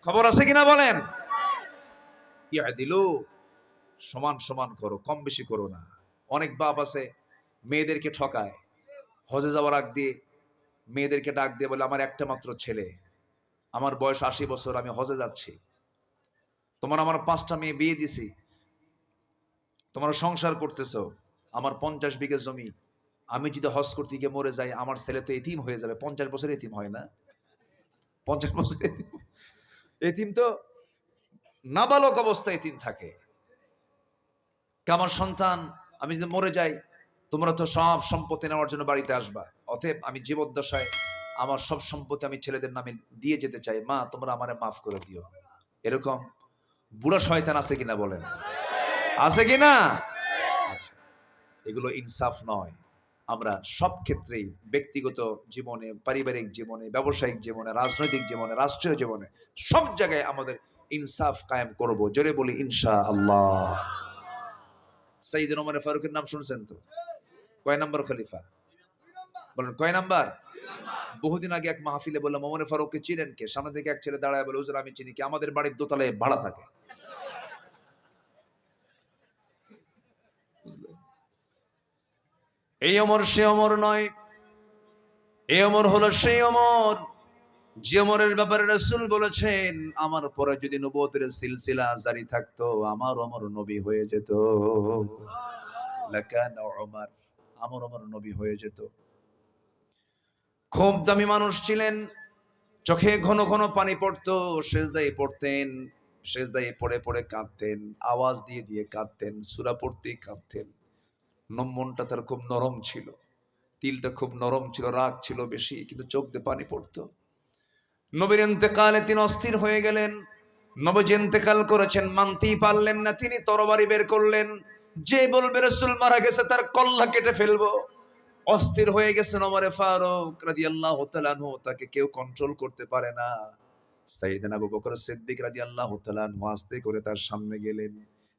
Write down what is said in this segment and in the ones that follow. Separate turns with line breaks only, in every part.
খবর আছে কিনা বলেন? ইয়াদিলু, সমান সমান করো, কম বেশি করো না। অনেক বাপ আছে মেয়েদেরকে ঠকায়, হজে যাওয়ার আগ দিয়ে মেয়েদেরকে ডাক দিয়ে বলে আমার একটা মাত্র ছেলে, আমার বয়স 80 বছর, আমি হজে যাচ্ছি, আমার 5টা মেয়ে বিয়ে দিছি, তোমরা সংসার করতেছো, আমার 50 বিঘা জমি, আমি যদি হজ করতে গিয়ে মরে যাই আমার ছেলে তো এতিম হয়ে যাবে। 50 বছর এতিম হয় না? 50 বছর এতিম, এতিম তো নাবালক অবস্থায় এতিম থাকে। আমার সন্তান, আমি যদি মরে যাই তোমরা তো সব সম্পত্তি নেওয়ার জন্য বাড়িতে আসবা, অতএব আমি জীবদ্দশায় আমার সব সম্পত্তি আমি ছেলেদের নামে দিয়ে যেতে চাই, মা তোমরা আমারে মাফ করে দিও। এরকম বুড়া শয়তান আছে কিনা বলেন? আছে কিনা? আচ্ছা, এগুলো ইনসাফ নয়। আমরা সব ক্ষেত্রেই, ব্যক্তিগত জীবনে, পারিবারিক জীবনে, ব্যবসায়িক জীবনে, রাজনৈতিক জীবনে, রাষ্ট্রীয় জীবনে, সব জায়গায় আমাদের ইনসাফ কায়েম করব। জোরে বলি ইনশাআল্লাহ। সাইয়েদনা ওমর ফারুকের নাম শুনছেন তো? কয় নম্বর খলিফা বলেন? কয় নাম্বার? বহুদিন আগে এক মাহফিলে বললাম ওমর ফারুককে চিনেন কে? সামনে থেকে এক ছেলে দাঁড়ায় বলে, হুজুর আমি চিনি। কি? আমাদের বাড়ির দোতলায় ভাড়া থাকে। এই ওমর সে ওমর নয়, এই ওমর হলো সেই ওমর যে ওমরের ব্যাপারে রাসূল বলেছেন আমার পরে যদি নবুয়তের সিলসিলা জারি থাকতো আমার ওমর নবী হয়ে যেত। লাকানা ওমর, আমার ওমর নবী হয়ে যেত। খুব দামি মানুষ ছিলেন, চোখে ঘন ঘন পানি পড়তো, সেজদায় পড়তেন, সেজদায় পড়ে পড়ে কাঁদতেন, আওয়াজ দিয়ে দিয়ে কাঁদতেন, সূরা পড়তেই কাঁদতেন। মনটা তার খুব নরম ছিল, দিলটা খুব নরম ছিল, রাগ ছিল বেশি, কিন্তু চোখ দিয়ে পানি পড়তো। নবীর ইন্তেকালে তিনি অস্থির হয়ে গেলেন। নবী ইন্তেকাল করেছেন, মানতেই পারলেন না, তিনি তরবারি বের করলেন। যে বলবে রাসূল মারা গেছে তার কল্লা কেটে ফেলবো। অস্থির হয়ে গেছেন ওমর ফারুক রাদিয়াল্লাহু তাআলা আনহু, তাকে কেউ কন্ট্রোল করতে পারে না। সাইয়েদনা আবু বকর সিদ্দিক রাদিয়াল্লাহু তাআলা আনহু আস্তে করে তার সামনে গেলেন,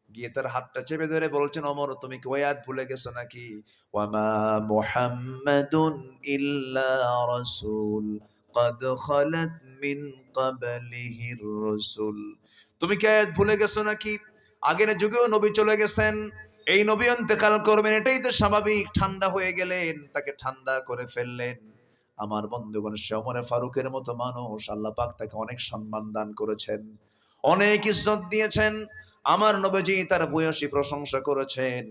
গিয়ে তার হাতটা চেপে ধরে বলছেন, ওমর তুমি কি ওই আয়াত ভুলে গেছো নাকি? ওয়ামা মুহাম্মাদুন ইল্লা রাসূল قد خلت من قبله الرسل। তুমি কি আয়াত ভুলে গেছো নাকি? আগের যুগেও নবী চলে গেছেন, এই নবী ইন্তেকাল করবেন, এটাই তো স্বাভাবিক। ঠান্ডা হয়ে গেলেন, তাকে ঠান্ডা করে ফেললেন। আমার বন্ধুগণ, সে ওমর ফারুকের মতো মানুষ, আল্লাহ পাক তাকে অনেক সম্মান দান করেছেন, অনেক ইজ্জত দিয়েছেন। আমার নবীজি তার ভূয়সী প্রশংসা করেছেন।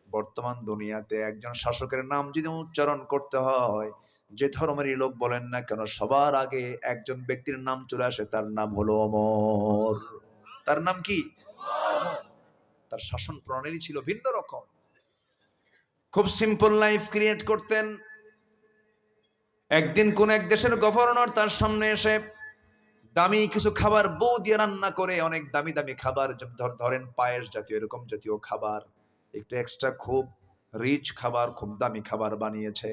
বর্তমান দুনিয়াতে একজন শাসকের নাম যদি উচ্চারণ করতে হয়, যে ধর্মেরই লোক বলেন না কেন, সবার আগে একজন ব্যক্তির নাম চলে আসে, তার নাম হলো ওমর। তার নাম কি? তার শাসন প্রণালী ছিল ভিন্ন রকম। খুব সিম্পল লাইফ ক্রিয়েট করতেন। একদিন কোন এক দেশের গভর্নর তার সামনে এসে দামি কিছু খাবার বউ দিয়ে রান্না করে, অনেক দামি দামি খাবার, ধরেন পায়েস জাতীয়, এরকম জাতীয় খাবার, একটু এক্সট্রা খুব রিচ খাবার, খুব দামি খাবার বানিয়েছে।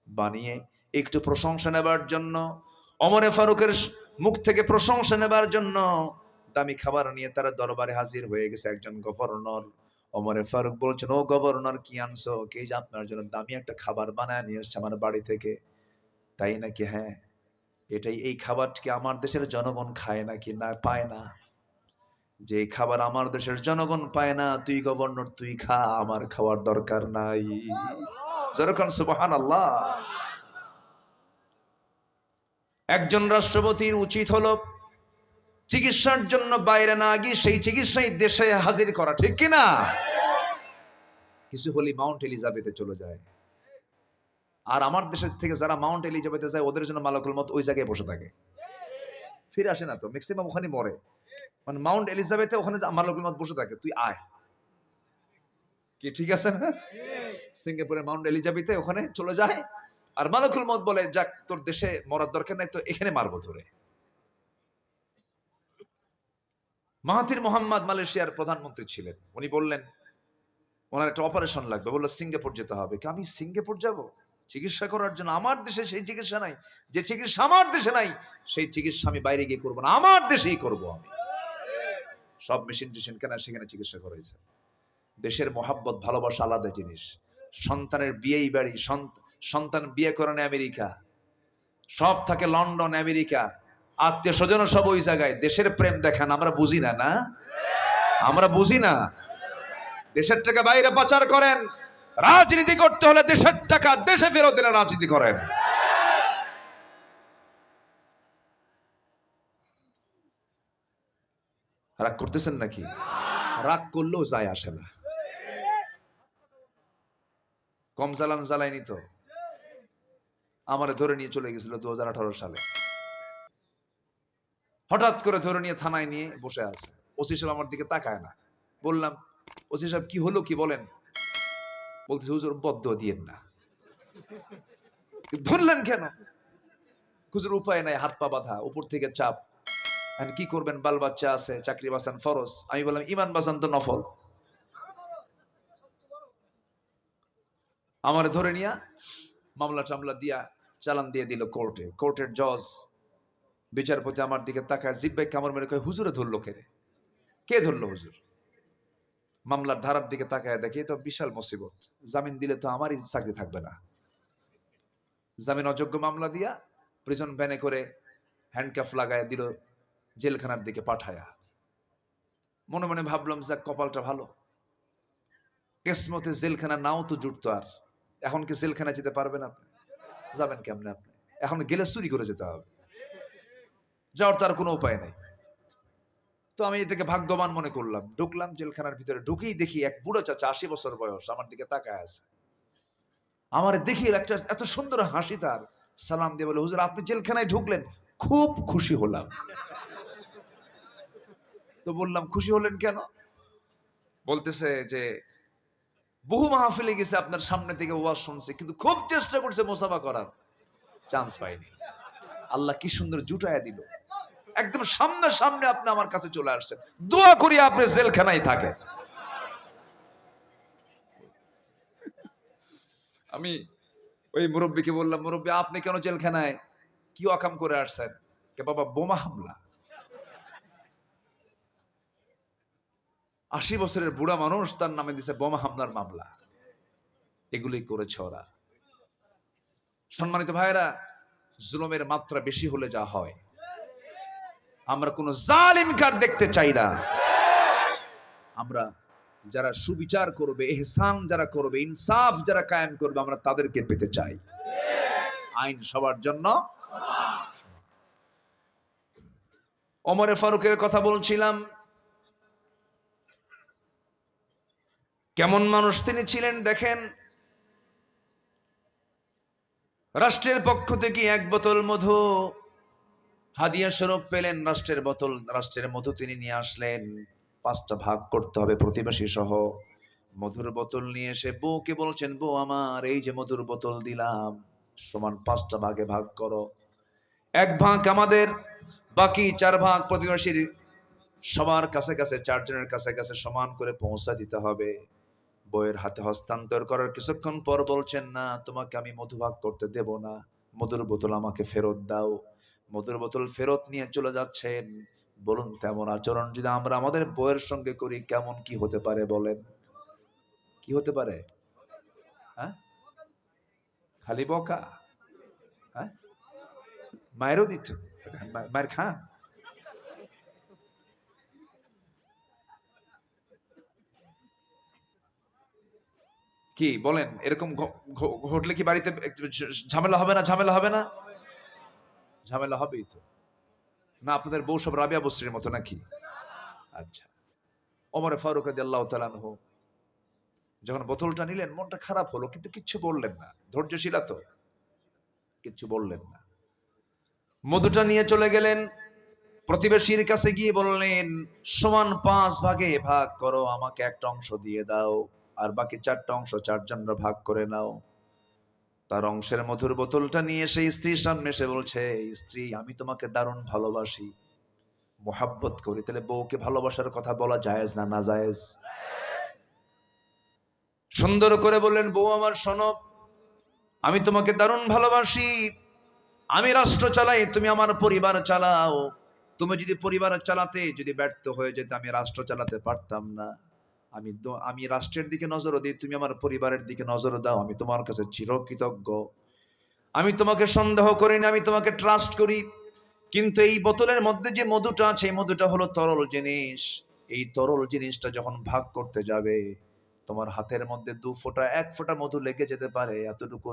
বানিয়ে একটু প্রশংসা নেবার জন্য, ওমর ফারুকের মুখ থেকে প্রশংসা নেবার জন্য দামি খাবার নিয়ে তারা দরবারে হাজির হয়ে গেছে একজন গভর্নর। ওমর ফারুক বলছেন, ও গভর্নর কি আনছো? কে যে আপনার জন্য দামি একটা খাবার বানায় নিয়ে এসছে আমার বাড়ি থেকে। তাই নাকি? হ্যাঁ। এটাই, এই খাবারটি আমার দেশের জনগণ খায় নাকি? না, পায় না। যে খাবার আমার দেশের জনগণ পায় না, তুই গভর্নর তুই খা, আমার খাওয়ার দরকার নাই। যেরকম সুবহানাল্লাহ। একজন রাষ্ট্রপতির উচিত হলো চিকিৎসার জন্য বাইরে না গিয়ে সেই চিকিৎসাই দেশে হাজির করা, ঠিক কিনা? কিছু হলে মাউন্ট এলিজাবেথে চলে যায়, আর আমার দেশের থেকে যারা মাউন্ট এলিজাবেথে যায় ওদের জন্য মালাকুল মউত ওই জায়গায় বসে থাকে, ফিরে আসে না তো, ম্যাক্সিমাম ওখানে মরে। মানে মাউন্ট এলিজাবেথে ওখানে মালাকুল মউত বসে থাকে, তুই আয়। কি ঠিক আছে না? সিঙ্গাপুরের মাউন্ট এলিজাবেথে ওখানে চলে যায়, আর মালাকুল মউত বলে, যাক তোর দেশে মরার দরকার নাই, তো এখানে মারবো তোরে। মাহাথির মোহাম্মদ মালয়েশিয়ার প্রধানমন্ত্রী ছিলেন, উনি বললেন ওনার একটা অপারেশন লাগবে, বললো সিঙ্গাপুর যেতে হবে। আমি সিঙ্গাপুর যাব চিকিৎসা করার জন্য? আমার দেশে সেই চিকিৎসা নাই, যে চিকিৎসা আমার দেশে নাই সেই চিকিৎসা আমি বাইরে গিয়ে করবো না, আমার দেশেই করবো আমি। সব মেশিন টেশিন কেনা, সেখানে চিকিৎসা করাইছে। দেশের মহাব্বত ভালোবাসা আলাদা জিনিস। সন্তানের বিয়েই বাড়ি, সন্তান বিয়ে করেন আমেরিকা, সব থাকে লন্ডন আমেরিকা, আত্মীয় স্বজন সব ওই জায়গায়, দেশের প্রেম দেখান, আমরা বুঝি না। না, আমরা বুঝি না। দেশের টাকা বাইরে পাচার করেন, রাজনীতি করতে হলে দেশের টাকা দেশে ফেরত দিলে রাজনীতি করেন। রাগ করতেছেন নাকি? রাগ করলেও যায় আসে না। কম জ্বালান জ্বালায়নি তো। আমারে ধরে নিয়ে চলে গেছিল 2018 সালে, হঠাৎ করে ধরে নিয়ে থানায় নিয়ে বসে আছে। ওসি সাহেব আমার দিকে তাকায় না। বললাম, ওসি সাহেব কি হলো, কি বলেন? বলতেছে, হুজুর বদ্দুয়া দিয়েন না। ধরলেন কেন? হুজুর উপায় নাই, হাত পা বাঁধা, উপর থেকে চাপ, কি করবেন, বাল বাচ্চা আছে, চাকরি বাঁচান ফরজ। আমি বললাম, ইমান বাঁচান তো নফল। আমার ধরে নিয়া মামলা টামলা দিয়া চালান দিয়ে দিল কোর্টে। কোর্টের জজ বিচারপতি আমার দিকে তাকায়, জিব্বাই কামড় মেরে কয়, হুজুরে ধরলো কে? কে ধরলো হুজুর? মামলার ধারার দিকে তাকায় দেখি তো বিশাল মুসিবত, জামিন দিলে তো আমারই চাকরি থাকবে না। জামিন অযোগ্য মামলা দিয়া প্রিজন ভ্যানে করে হ্যান্ডকাফ লাগায় দিল, জেলখানার দিকে পাঠায়া। মনে মনে ভাবলাম, যাক কপালটা ভালো, কেসমতে জেলখানা নাও তো জুটতো। আর এখন কি জেলখানা যেতে পারবেন আপনি? যাবেন কেমনে আপনি? এখন গেলে চুরি করে যেতে হবে, যাওয়ার তার কোনো উপায় নাই। তো আমি এটাকে ভাগ্যবান মনে করলাম। ঢুকলাম জেলখানার ভিতরে, ঢুকেই দেখি এক বুড়ো চাচা, 80 বছর বয়স, আমার দিকে তাকায় আছে। আমার দেখি একটা এত সুন্দর হাসি তার। সালাম দিয়ে বলে, হুজুর আপনি জেলখানায় ঢুকলেন, খুব খুশি হলাম। তো বললাম, খুশি হলেন কেন? বলতেছে যে বহু মাহফিলে গেছে, আপনার সামনে থেকে ওয়াজ শুনছে, কিন্তু খুব চেষ্টা করছে মুসাফা করার, চান্স পাইনি। আল্লাহ কি সুন্দর জুটায়া দিল, একদম সামনে সামনে আপনি আমার কাছে চলে আসছেন। দোয়া করি আপনি জেলখানায় থাকেন। আমি ওই মুরব্বীকে বললাম, মুরব্বী আপনি কেন জেলখানায়, কি অকাম করে আসছেন? কে বাবা, বোমা হামলা। 80 বছরের বুড়া মানুষ, তার নামে দিছে বোমা হামলার মামলা। এগুলোই করেছে ওরা। সম্মানিত ভাইরা, জুলুমের মাত্রা বেশি হলে যা হয়, আমরা কোন জালিম কার দেখতে চাই না। আমরা যারা সুবিচার করবে, ইহসান যারা করবে, ইনসাফ যারা কায়েম করবে, আমরা তাদেরকে পেতে চাই। আইন সবার জন্য। ওমরে ফারুকের কথা বলছিলাম, কেমন মানুষ তিনি ছিলেন দেখেন। রাষ্ট্রের পক্ষ থেকে 1 বোতল মধু হাদিয়া স্বরূপ পেলেন। রাষ্ট্রের মধু তিনি নিয়ে আসলেন। 5টা ভাগ করতে হবে প্রতিবেশী সহ। মধুর বোতল নিয়ে এসে বউকে বলছেন, বউ আমার, এই যে মধুর বোতল দিলাম, সমান 5টা ভাগে ভাগ করো। 1 ভাগ আমাদের, বাকি 4 ভাগ প্রতিবেশীর। সবার কাছে কাছে, 4 জনের কাছে কাছে সমান করে পৌঁছা দিতে হবে। বউয়ের হাতে হস্তান্তর করার কিছুক্ষণ পর বলছেন, না, তোমাকে আমি মধু ভাগ করতে দেব না, মধুর বোতল আমাকে ফেরত দাও। মধুর বোতল ফেরত নিয়ে চলে যাচ্ছেন। বলুন, তেমন আচরণ যদি আমরা আমাদের বউয়ের সঙ্গে করি, কেমন কি হতে পারে বলেন? কি হতে পারে? হ্যাঁ, খালি বকা? হ্যাঁ, মায়েরও দিত, মায়ের খান। কি বলেন, এরকম ঘটলে কি বাড়িতে ঝামেলা হবে না? ঝামেলা হবে না? ঝামেলা হবেই তো। না আপনাদের বউ সব রাবিয়া বসরির মতো নাকি? আচ্ছা। ওমর ফারুক রাদিয়াল্লাহু তাআলা আনহু যখন বোতলটা নিলেন, মনটা খারাপ হলো, কিন্তু কিচ্ছু বললেন না। ধৈর্যশীল তো, কিচ্ছু বললেন না। মধুটা নিয়ে চলে গেলেন, প্রতিবেশীর কাছে গিয়ে বললেন, সমান 5 ভাগে ভাগ করো, আমাকে একটা অংশ দিয়ে দাও, আর বাকি 4টা অংশ 4 জনরা ভাগ করে নাও। তার অংশের মধুর বোতলটা নিয়ে এসে স্ত্রীর সামনে এসে বলছে, স্ত্রী, আমি তোমাকে দারুণ ভালোবাসি, মোহাব্বত করি। তাহলে বউকে ভালোবাসার কথা বলা জায়েজ না নাজায়েজ? সুন্দর করে বললেন, বউ আমার শোনো, আমি তোমাকে দারুণ ভালোবাসি, আমি রাষ্ট্র চালাই, তুমি আমার পরিবার চালাও। তুমি যদি পরিবার চালাতে যদি ব্যর্থ হয়ে যেতে, আমি রাষ্ট্র চালাতে পারতাম না। আমি রাষ্ট্রের দিকে নজর দিই, তুমি আমার পরিবারের দিকে নজর দাও, আমি তোমার কাছে চিরকৃতজ্ঞ। আমি তোমাকে সন্দেহ করি না, আমি তোমাকে ট্রাস্ট করি। কিন্তু এই বোতলের মধ্যে যে মধুটা আছে, এই মধুটা হলো তরল জিনিস। এই তরল জিনিসটা যখন ভাগ করতে যাবে, তোমার হাতের মধ্যে 2 ফোঁটা 1 ফোঁটা মধু লেগে যেতে পারে। এতটুকু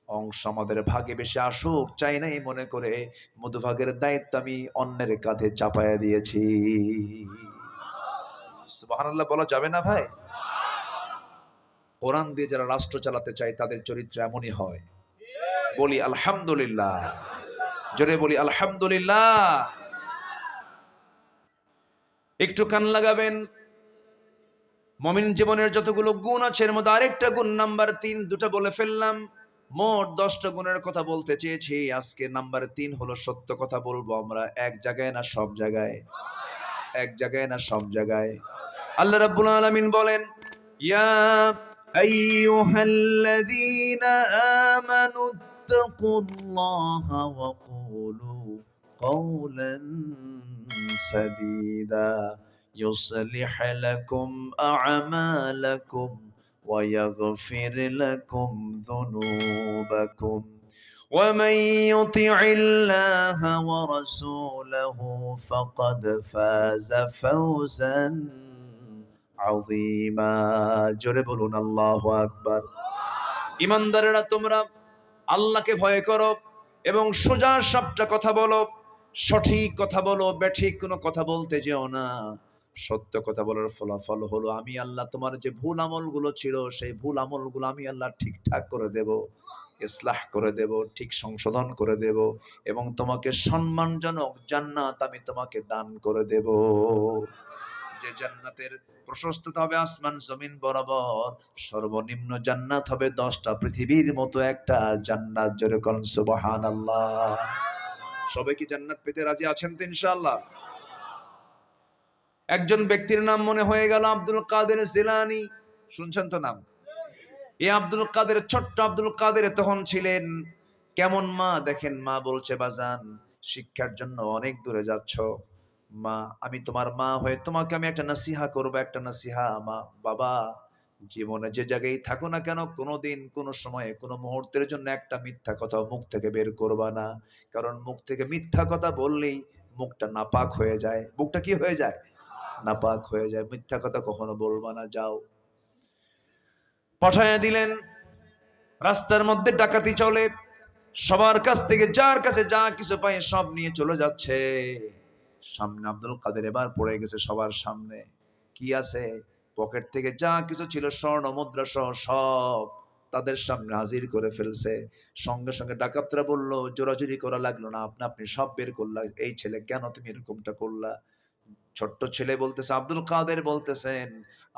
অংশ আমাদের ভাগে বেশি আসুক চাই নাই মনে করে মধু ভাগের দায়িত্ব আমি অন্যের কাঁধে চাপায়া দিয়েছি। সুবহানাল্লাহ বলা যাবে না ভাই? কোরআন দিয়ে যারা রাষ্ট্র চালাতে চায় তাদের চরিত্র এমনই হয়। বলি আলহামদুলিল্লাহ, জোরে বলি আলহামদুলিল্লাহ। একটু কান লাগাবেন। মুমিন জীবনের যতগুলো গুণ আছে এর মধ্যে আরেকটা গুণ নাম্বার 3, দুটো বলে ফেললাম। মোট 10টা গুণের কথা বলতে চেয়েছি, আজকে নাম্বার 3 হলো সত্য কথা বলবো আমরা। এক জায়গায় না সব জায়গায়? এক জায়গায় না সব জায়গায়? আল্লাহ রাব্বুল আলামিন বলেন, ইয়া আইয়ুহাল্লাযীনা আমানু তাকুল্লাহা ওয়া কুলু কওলান সাদীদা يصلح لكم أعمالكم ويغفر لكم ذنوبكم ومن يطع الله ورسوله فقد فاز فوزا عظيما জোরে বলুন আল্লাহু আকবার। ঈমানদারেরা তোমরা আল্লাহকে ভয় করো এবং সোজা সাপটা কথা বলো, সঠিক কথা বলো, বেঠিক কোনো কথা বলতে যেও না। সত্য কথা বলার ফলাফল হলো আমি আল্লাহ তোমার যে ভুল আমলগুলো ছিল সেই ভুল আমলগুলো আমি আল্লাহ ঠিকঠাক করে দেব, ইসলাহ করে দেব, ঠিক সংশোধন করে দেব এবং তোমাকে সম্মানজনক জান্নাত আমি তোমাকে দান করে দেব। যে জান্নাতের প্রশস্ততা হবে আসমান জমিন বরাবর, সর্বনিম্ন জান্নাত হবে 10টা পৃথিবীর মতো একটা জান্নাত। জোরে কোন সুবহানাল্লাহ। সবাই কি জান্নাত পেতে রাজি আছেন তো ইনশাআল্লাহ? একজন ব্যক্তির নাম মনে হয়ে গেল আব্দুল কাদের জিলানী। শুনছেন তো নাম? এই আব্দুল কাদের, ছোট্ট আব্দুল কাদের তখন ছিলেন কেমন মা দেখেন, মা বলছে বাজান শিক্ষার জন্য অনেক দূরে যাচ্ছ, মা আমি তোমার মা হয়ে তোমাকে আমি একটা নসিহা করব, একটা নসিহা। মা বাবা জীবনে যে জায়গায় থাকো না কেন কোনোদিন কোনো সময়ে কোনো মুহূর্তের জন্য একটা মিথ্যা কথা মুখ থেকে বের করবা না, কারণ মুখ থেকে মিথ্যা কথা বললেই মুখটা নাপাক হয়ে যায়। মুখটা কি হয়ে যায়? নাপাক হয়ে যায়। মিথ্যা কথা কখনো বলবা না। যাও। পাঠায়া দিলেন। রাস্তার মধ্যে ডাকাতি চলে, সবার কাছ থেকে যার কাছে যা কিছু পায় সব নিয়ে চলে যাচ্ছে। সামনে আব্দুল কাদের এবার পড়ে গেছে সবার সামনে। কি আছে? পকেট থেকে যা কিছু ছিল স্বর্ণ মুদ্রা সহ সব তাদের সামনে হাজির করে ফেলছে। সঙ্গে সঙ্গে ডাকাতরা বলল, জোরাজুরি করা লাগলো না, আপনি আপনি সব বের করলা। এই ছেলে কেন তুমি এরকমটা করলা? ছোট্ট ছেলে বলতেছে, আব্দুল কাদের বলতেছেন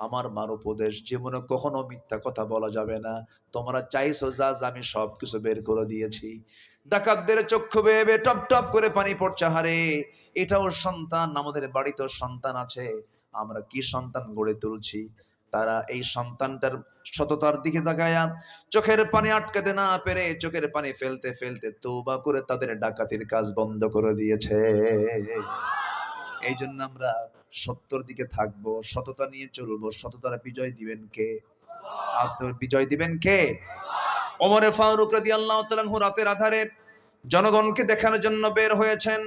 আমার মার উপদেশ জীবনে কখনো মিথ্যা কথা বলা যাবে না, তোমরা চাইছো যা আমি সব কিছু বের করে দিয়েছি। ডাকাতদের চক্ষু বেয়ে বেয়ে টপ টপ করে পানি পড়ছে। হারে এটাও সন্তান, আমাদের বাড়িতেও সন্তান আছে, আমরা কি সন্তান গড়ে তুলছি। তারা এই সন্তানটার সততার দিকে তাকায়া চোখের পানি আটকাতে না পেরে চোখের পানি ফেলতে ফেলতে তওবা করে তাদের ডাকাতির কাজ বন্ধ করে দিয়েছে। এই জন্য আমরা সত্যর দিকে থাকবো, সততা নিয়ে চলবো। সততার বিজয় দিবেন কে? আজ তো বিজয় দিবেন কে? ওমরে ফারুক রাদিয়াল্লাহু তাআলা আনহু রাতের আধারে জনগণকে দেখানোর জন্য বের হয়েছেন।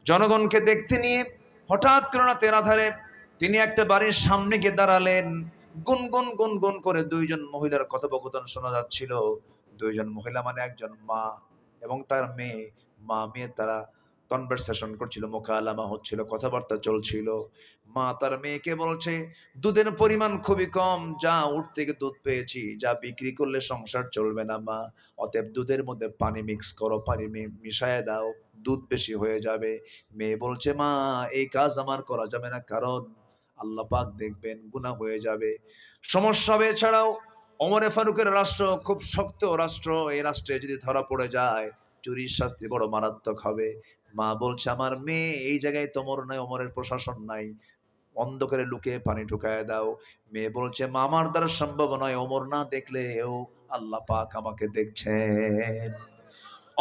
জনগণকে দেখতে নিয়ে হঠাৎ করে রাতের আধারে তিনি একটা বাড়ির সামনে গিয়ে দাঁড়ালেন। গুনগুন গুনগুন করে 2জন মহিলার কথোপকথন শোনা যাচ্ছিল। 2জন মহিলা মানে একজন মা এবং তার মেয়ে। মা মেয়ে তারা কনভারসেশন করছিল, মোকালামা হচ্ছিল, কথাবার্তা চলছিল। মা তার মেয়েকে বলছে, দুধের পরিমাণ খুবই কম, যা উঠ থেকে দুধ পেয়েছি, যা বিক্রি করলে সংসার চলবে না মা, অতএব দুধের মধ্যে পানি মিক্স করো, পানি মিশায় দাও, দুধ বেশি হয়ে যাবে। মেয়ে বলছে, মা এই কাজ আমার করা যাবে না, কারণ আল্লাহ পাক দেখবেন, গুনাহ হয়ে যাবে, সমস্যা হবে। এছাড়াও ওমরে ফারুকের রাষ্ট্র খুব শক্ত রাষ্ট্র, এই রাষ্ট্রে যদি ধরা পড়ে যায় চুরির শাস্তি বড় মারাত্মক হবে। মা বলছে, আমার মেয়ে এই জায়গায় তোমর নাই, ওমরের প্রশাসন নাই, অন্ধকারে লুকিয়ে পানি ঢুকায় দাও। মেয়ে বলছে, মা আমার দ্বারা সম্ভব নয়, ওমর না দেখলেও আল্লাহ পাক আমাকে দেখছেন।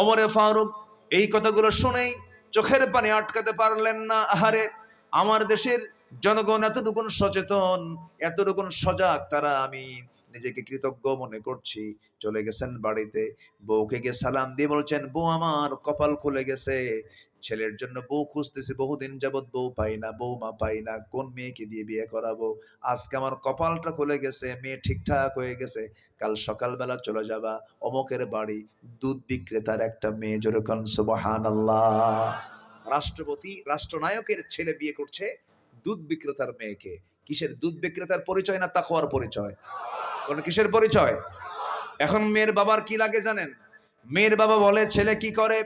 ওমরে ফারুক এই কথাগুলো শুনেই চোখের পানি আটকাতে পারলেন না। আহারে আমার দেশের জনগণ এতটুকুন সচেতন, এতটুকুন সজাগ, তারা আমি নিজেকে কৃতজ্ঞ মনে করছি। চলে গেছেন বাড়িতে, বউকে গিয়ে সালাম দিয়ে বলছেন, বউ আমার কপাল খুলে গেছে, ছেলের জন্য বউ খুঁজতেছি, বহুদিন যাবৎ বউ পাই না, বউমা পাই না, কোন মেয়েকে দিয়ে বিয়ে করাবো, আজকে আমার কপালটা খুলে গেছে, মেয়ে ঠিকঠাক হয়ে গেছে, কাল সকালবেলা চলে যাবা অমকের বাড়ি, দুধ বিক্রেতার একটা মেয়ে, জোরে কোন সুবহানাল্লাহ। রাষ্ট্রপতি, রাষ্ট্রনায়কের ছেলে বিয়ে করছে দুধ বিক্রেতার মেয়েকে। কিসের দুধ বিক্রেতার পরিচয় না তাকওয়ার পরিচয়? কোন কিসের পরিচয়? এখন মেয়ের বাবার কি লাগে জানেন? মেয়ের বাবা বলে ছেলে কি করে?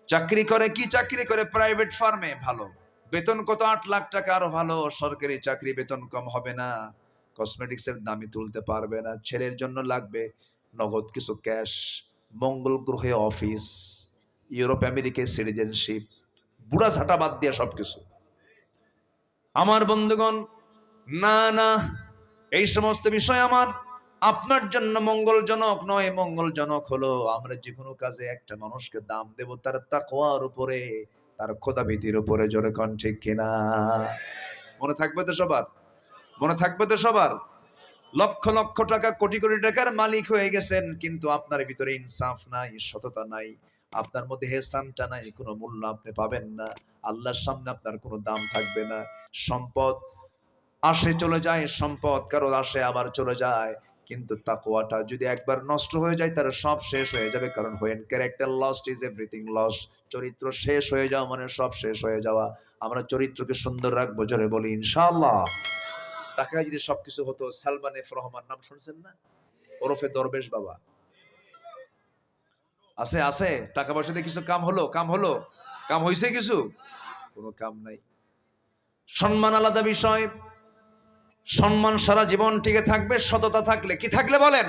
চাকরি করে। কি চাকরি করে? প্রাইভেট ফার্মে। ভালো বেতন, কত? 8 লাখ টাকা। আরো ভালো, সরকারি চাকরি, বেতন কম হবে না, কসমেটিক্সের দামই তুলতে পারবে না। ছেলের জন্য লাগবে নগদ কিছু ক্যাশ, মঙ্গল গ্রহে অফিস, ইউরোপ আমেরিকায় সিটিজেনশিপ, বুড়া ঝাঁটা বাদ দিয়ে সবকিছু। আমার বন্ধুগণ, না না, এই সমস্ত বিষয় আমার আপনার জন্য মঙ্গলজনক নয়। মঙ্গলজনক হলো আমরা যে কোনো কাজে একটা মানুষকে দাম দেব তার তাকওয়ার উপরে, তার খোদাভীতির উপরে, জোরে কোন ঠিক কিনা? মনে থাকবে তো সবার? মনে থাকবে তো সবার? লক্ষ লক্ষ টাকা, কোটি কোটি টাকার মালিক হয়ে গেছেন, কিন্তু আপনার ভিতরে ইনসাফ নাই, সততা নাই, আপনার মধ্যে হেসানটা নাই, কোনো মূল্য আপনি পাবেন না, আল্লাহর সামনে আপনার কোনো দাম থাকবে না। সম্পদ আসে চলে যায়, সম্পদ কারো আসে আবার চলে যায়, কিন্তু তাকওয়াটা যদি একবার নষ্ট হয়ে যায় তার সব শেষ হয়ে যাবে। কারণ when character lost is everything lost. চরিত্র শেষ হয়ে যাওয়া মানে সব শেষ হয়ে যাওয়া। আমরা চরিত্রকে সুন্দর রাখবো, জোরে বলি ইনশাআল্লাহ। টাকায় যদি সবকিছু হতো, সালমান এফ রহমান নাম শুনছেন না? ওরফে দরবেশ বাবা, আছে আছে, টাকা পয়সা দিয়ে কিছু কাম হলো? কাম হলো? কাম হইছে কিছু? কোনো কাম নাই। সম্মান আলাদা বিষয়, সম্মান সারা জীবন টিকে থাকবে সততা থাকলে। কি থাকলে বলেন?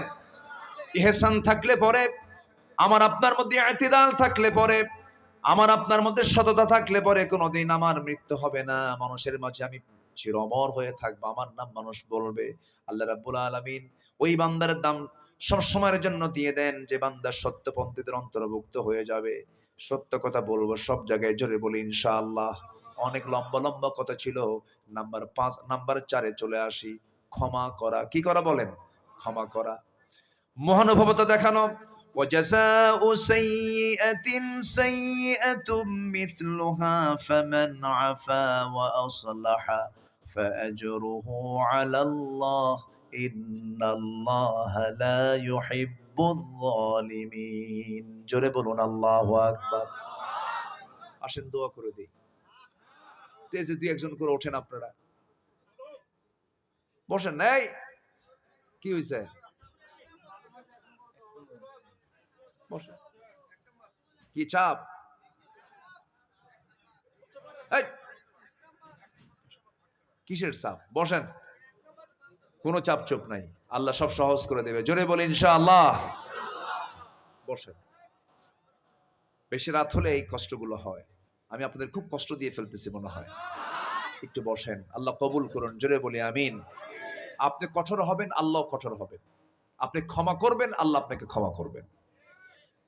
ইহসান থাকলে পরে, আমার আপনার মধ্যে ইতিদাল থাকলে পরে, আমার আপনার মধ্যে সততা থাকলে পরে কোনোদিন আমার মৃত্যু হবে না, মানুষের মাঝে আমি চিরঅমর হয়ে থাকবো, আমার নাম মানুষ বলবে। আল্লাহ রাব্বুল আলামিন ওই বান্দার দাম সব সময়ের জন্য দিয়ে দেন যে বান্দা সত্যপন্থীদের অন্তর্ভুক্ত হয়ে যাবে। সত্য কথা বলবো সব জায়গায়, জোরে বলি ইনশাআল্লাহ। অনেক লম্বা লম্বা কথা ছিল, নাম্বার 5, নাম্বার 4-এ চলে আসি। ক্ষমা করা। কি করা বলেন? ক্ষমা করা। মহানুভবতা দেখানো। وجزاء سيئة سيئة مثلها فمن عفا وأصلح فأجره على الله إن الله لا يحب الظالمين। জোরে বলুন আল্লাহু আকবার। আসেন দোয়া করে দিই। তেজে দুই একজন করে ওঠেন আপনারা, বসেন। এই কি হয়েছে? বসেন। কি চাপ? এই কিসের চাপ? বসেন। কোনো চাপ চোপ নাই, আল্লাহ সব সহজ করে দেবে, জোরে বলি ইনশাআল্লাহ। বসেন। বেশি রাত হলে এই কষ্টগুলো হয়, আমি আপনাদের খুব কষ্ট দিয়ে ফেলতেছি মনে হয়। একটু বসেন, আল্লাহ কবুল করুন, জোরে বলি আমিন। আপনি কঠোর হবেন, আল্লাহ কঠোর হবেন। আপনি ক্ষমা করবেন, আল্লাহ আপনাকে ক্ষমা করবেন।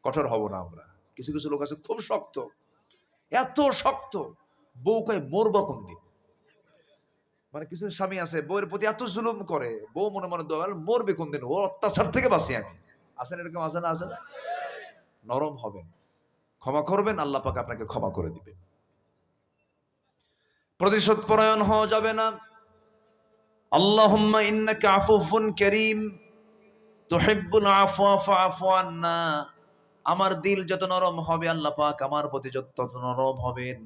কঠোর হব না আমরা। কিছু কিছু লোক আছে খুব শক্ত, এত শক্ত, বউ কয় মরবো কোন দিন। মানে কিছু স্বামী আছে বউয়ের প্রতি এত জুলুম করে, বউ মনে মনে দয়াল মরবে কোন দিন, ওর অত্যাচার থেকে বাঁচি আমি। আছেন এরকম? আছে না? আছে না? নরম হবেন, ক্ষমা করবেন, আল্লাহ পাক আপনাকে ক্ষমা করে দিবেন। প্রতিশোধ পরায়ণ হওয়া যাবে না। আল্লাহুম্মা ইন্নাকা আফুফুন কারীম তুহিব্বুল আফওয়া ফাআফু আন্না। আমার দিল যত নরম হবে আল্লাহ পাক আমার প্রতি যত নরম হবেন।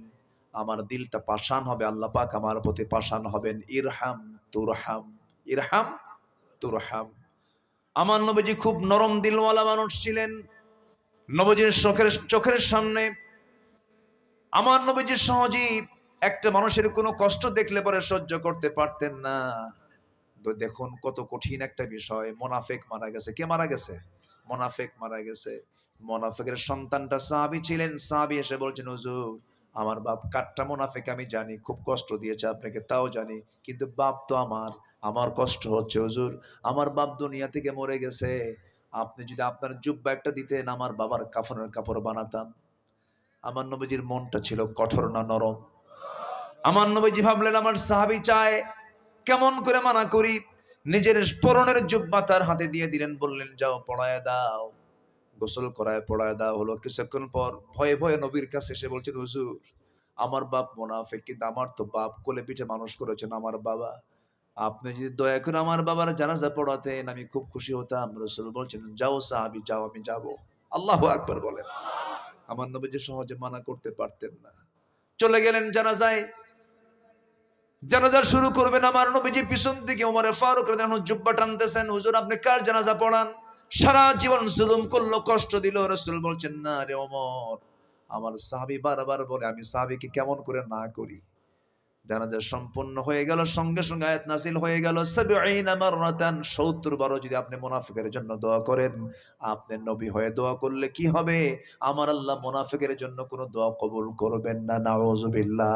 আমার দিলটা পাষাণ হবে, আল্লাহ পাক আমার প্রতি পাষাণ হবেন। ইরহাম তুরহাম, ইরহাম তুরহাম। আমার নবীজি খুব নরম দিলওয়ালা মানুষ ছিলেন। নবীজির চোখের সামনে আমার নবীজি সহজেই একটা মানুষের কোনো কষ্ট দেখলে পরে সহ্য করতে পারতেন না। তো দেখুন কত কঠিন একটা বিষয়। মোনাফেক মারা গেছে। কে মারা গেছে? মোনাফেক মারা গেছে। মোনাফেকের সন্তানটা সাহাবী ছিলেন। সাহাবী এসে বলছেন, হুজুর আমার বাপ কাট্টা মোনাফেক, আমি জানি খুব কষ্ট দিয়েছে আপনাকে, তাও জানি, কিন্তু বাপ তো আমার কষ্ট হচ্ছে হুজুর। আমার বাপ দুনিয়া থেকে মরে গেছে, আপনি যদি আপনার জুব্বা একটা দিতেন আমার বাবার কাফনের কাপড় বানাতাম। আমার নবীজির মনটা ছিল কঠোর না নরম? আমার নবীজি ভাবলেন আমার সাহাবী চায়, কেমন করে মানা করি, নিজের পরনের জুব্বা তার হাতে দিয়ে দিলেন, বললেন যাও পড়ায় দাও, গোসল করায় পড়ায় দাও। হলো কিছুক্ষণ পর ভয়ে ভয়ে নবীর কাছে এসে বলছেন, হুজুর আমার বাপ মুনাফিক, কিন্তু আমার তো বাপ কোলে পিঠে মানুষ করেছেন আমার বাবা, আপনি যদি দয়া করে আমার বাবার জানাজা পড়াতেন আমি খুব খুশি হতাম। রাসূল বলছেন যাও সাহাবী যাও, আমি যাব। আল্লাহু আকবার বলেন। আমার নবীজি সহজে মানা করতে পারতেন না। চলে গেলেন জানাজায়। জানাজা শুরু করবেন, আমার নবীজি পিছন দিকে ওমর ফারুক রাদিয়াল্লাহু আনহু জুব্বা টানতেছেন। হুজুর আপনি কার জানাজা পড়ান? সারা জীবন জুলুম করলো, কষ্ট দিল। রাসূল বলছেন না রে ওমর, আমার সাহাবী বারবার বলে আমি সাহাবীকে কেমন করে না করি। জানাজা সম্পন্ন হয়ে গেল, সঙ্গে সঙ্গে আয়াত নাযিল হয়ে গেল ৭০ মাররাতান, ৭০ বারও যদি আপনি মুনাফিকের জন্য দোয়া করেন, আপনি নবী হয়ে দোয়া করলে কি হবে? আমার আল্লাহ মুনাফিকের জন্য কোনো দোয়া কবুল করবেন না, নাউযুবিল্লাহ।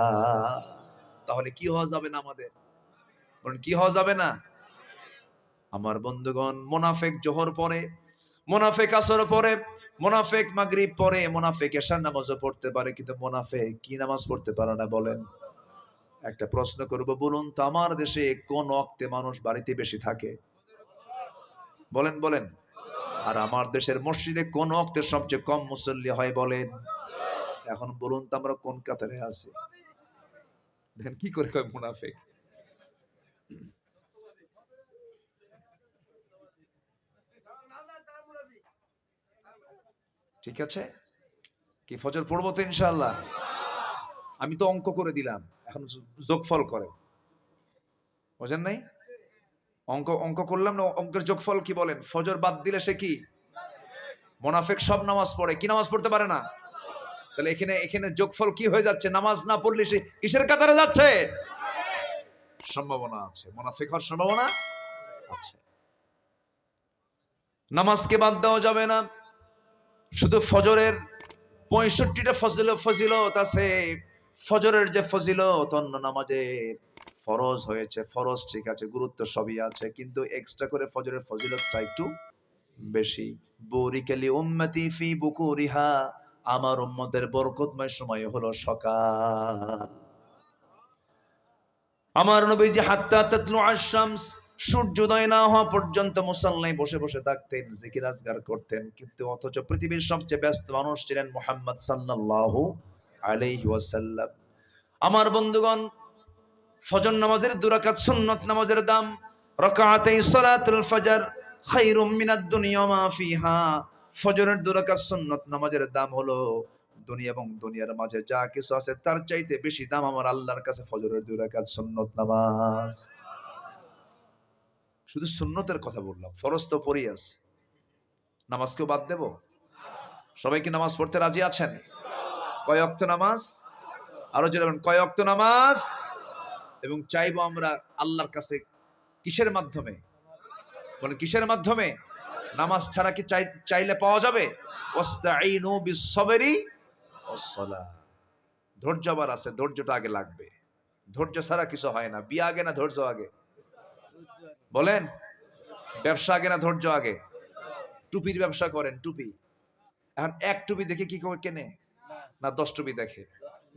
তাহলে কি হওয়া যাবে না আমাদের? বলেন কি হওয়া যাবে না? আমার বন্ধুগণ, মুনাফিক জোহর পড়ে, মুনাফিক আসর পড়ে, মুনাফিক মাগরিব পড়ে, মুনাফিক এশার নামাজও পড়তে পারে, কিন্তু মুনাফিক কি নামাজ পড়তে পারে না বলেন? একটা প্রশ্ন করব, বলুন তো আমার দেশে কোন ওয়াক্তে মানুষ বাড়িতে বেশি থাকে? বলেন বলেন। আর আমার দেশের মসজিদে কোন ওয়াক্তে সবচেয়ে কম মুসল্লি হয় বলেন? এখন বলুন তো আমরা কোন কাতারে আছি? দেখেন কি করে কয় মুনাফিক। ঠিক আছে, কি ফজর পড়বো তো ইনশাআল্লাহ? আমি তো অঙ্ক করে দিলাম, এখন যোগফল করে, বুঝেন নাই? অঙ্ক অঙ্ক করলাম না, অঙ্কের যোগফল কি বলেন? ফজর বাদ দিলে সে কি? মুনাফিক সব নামাজ পড়ে, কি নামাজ পড়তে পারে না? তাহলে এখানে এখানে যোগফল কি হয়ে যাচ্ছে? নামাজ না পড়লে সে কিসের কাতারে যাচ্ছে? সম্ভাবনা আছে, মুনাফিক হওয়ার সম্ভাবনা আছে। নামাজকে বাদ দেওয়া যাবে না। শুধু ফজরের ৬৫টা ফজিলত আছে। ফজরের যে ফজিলত অন্য নামাজে ফরজ হয়েছে, ফরজ ঠিক আছে, গুরুত্ব সবই আছে, কিন্তু এক্সট্রা করে ফজরের ফজিলতটা একটু বেশি। বুরিকালি উম্মতি ফি বুকুরিহা, আমার উম্মতের বরকতময় সময় হলো সকাল। আমার নবীজি হাত্তা তাতলু আশ-শামস, সূর্যোদয় না হওয়া পর্যন্ত মুসাল্লায় বসে বসে থাকতেন, জিকির আজকার করতেন। কিন্তু অথচ পৃথিবীর সবচেয়ে ব্যস্ত মানুষ ছিলেন মুহাম্মদ সাল্লাল্লাহু আলাইহি ওয়াসাল্লাম। আমার বন্ধুগণ, ফজর নামাজের ২ রাকাত সুন্নত নামাজের দাম, রাকাতাই সালাতুল ফজর খায়রুম মিনাদ দুনিয়া মা ফিহা। ফজরের ২ রাকাত সুন্নত নামাজের দাম হলো দুনিয়া এবং দুনিয়ার মাঝে যা কিছু আছে তার চাইতে বেশি দাম আমার আল্লাহর কাছে ফজরের ২ রাকাত সুন্নত নামাজ। শুধু সুন্নতের কথা বললাম, ফরজ তো পড়েই আছে। নামাজকেও বাদ দেব? সবাই কি নামাজ পড়তে রাজি আছেন? কয় ওয়াক্ত নামাজ? আরো জোরে বলেন, কয় ওয়াক্ত নামাজ? এবং চাইবো আমরা আল্লাহর কাছে কিসের মাধ্যমে? বলেন কিসের মাধ্যমে? নামাজ ছাড়া কি চাইলে পাওয়া যাবে? ওয়াস্তাঈনু বিস-সাবরি ওয়াস-সালাহ। ধৈর্য আবার আছে, ধৈর্যটা আগে লাগবে। ধৈর্য ছাড়া কিছু হয় না। বিয়ে আগে না ধৈর্য আগে? বলেন, ব্যবসা আগে না ধৈর্য আগে? টুপির ব্যবসা করেন, টুপি এখন এক টুপি দেখে কি করে কেনে? না 10 টুপি দেখে,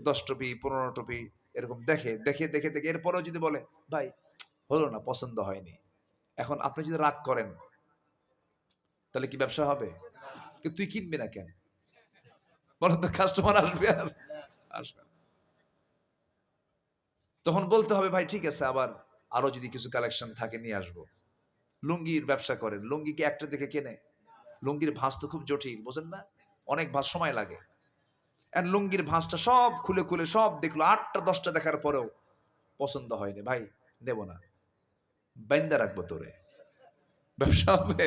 10 টুপি 15 টুপি এরকম দেখে, দেখে দেখে দেখে এরপরেও যদি বলে ভাই হলো না, পছন্দ হয়নি, এখন আপনি যদি রাগ করেন তাহলে কি ব্যবসা হবে? কিন্তু তুই কিনবি না কেন? বলেন তো, কাস্টমার আসবে আর আসবে না। তখন বলতে হবে ভাই ঠিক আছে, আবার আরো যদি কিছু কালেকশন থাকে নিয়ে আসবো। লুঙ্গির ব্যবসা করেন, লুঙ্গি কি একটা দেখে কেনে? লুঙ্গির ভাঁজ তো খুব জটিল, বোঝেন না? অনেক ভাঁজ সময় লাগে। আর লুঙ্গির ভাঁজটা সব খুলে খুলে সব দেখলো, 8টা 10টা দেখার পরেও পছন্দ হয়নি, ভাই নেব না, বাইন্দা রাখবো তোরে। ব্যবসা হবে?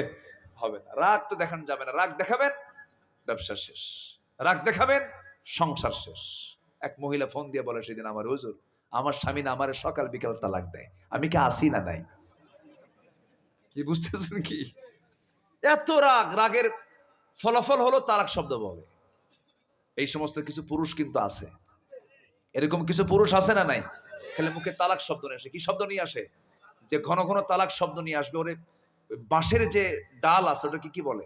হবে না। রাগ তো দেখানো যাবে না, রাগ দেখাবেন ব্যবসা শেষ, রাগ দেখাবেন সংসার শেষ। এক মহিলা ফোন দিয়ে বলে সেদিন, আমার হুজুর আমার স্বামী না আমারে সকাল বিকাল তালাক দেয়, আমি কি আসি না নাই? কি বুঝতেছেন কি? এত রাগ, রাগের ফলাফল হলো তালাক শব্দ বলে। এই সমস্ত কিছু পুরুষ কিন্তু আছে, এরকম কিছু পুরুষ আছে না নাই? খালি মুখে তালাক শব্দ নিয়ে আসে। কি শব্দ নিয়ে আসে? যে ঘন ঘন তালাক শব্দ নিয়ে আসবে। ওরে বাঁশের যে ডাল আছে ওটা কি বলে?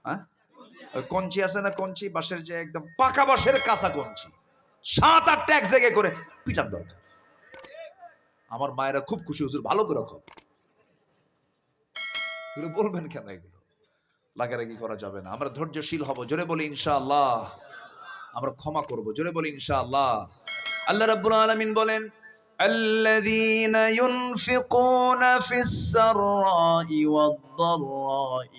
হ্যাঁ, ওই কঞ্চি আছে না, কঞ্চি, বাঁশের যে একদম পাকা বাঁশের কাঁচা কঞ্চি, 7-8টা এক জায়গায় করে পিটার দরকার। আমার মায়েরা খুব খুশি, হুজুর ভালো করে খাও। এগুলো বলবেন কেন? এগুলো লাগারাগি করা যাবে না। আমরা ধৈর্যশীল হব, জোরে বলি ইনশাআল্লাহ। আমরা ক্ষমা করব, জোরে বলি ইনশাআল্লাহ। আল্লাহ রাব্বুল আলামিন বলেন, الذين ينفقون في السراء والضراء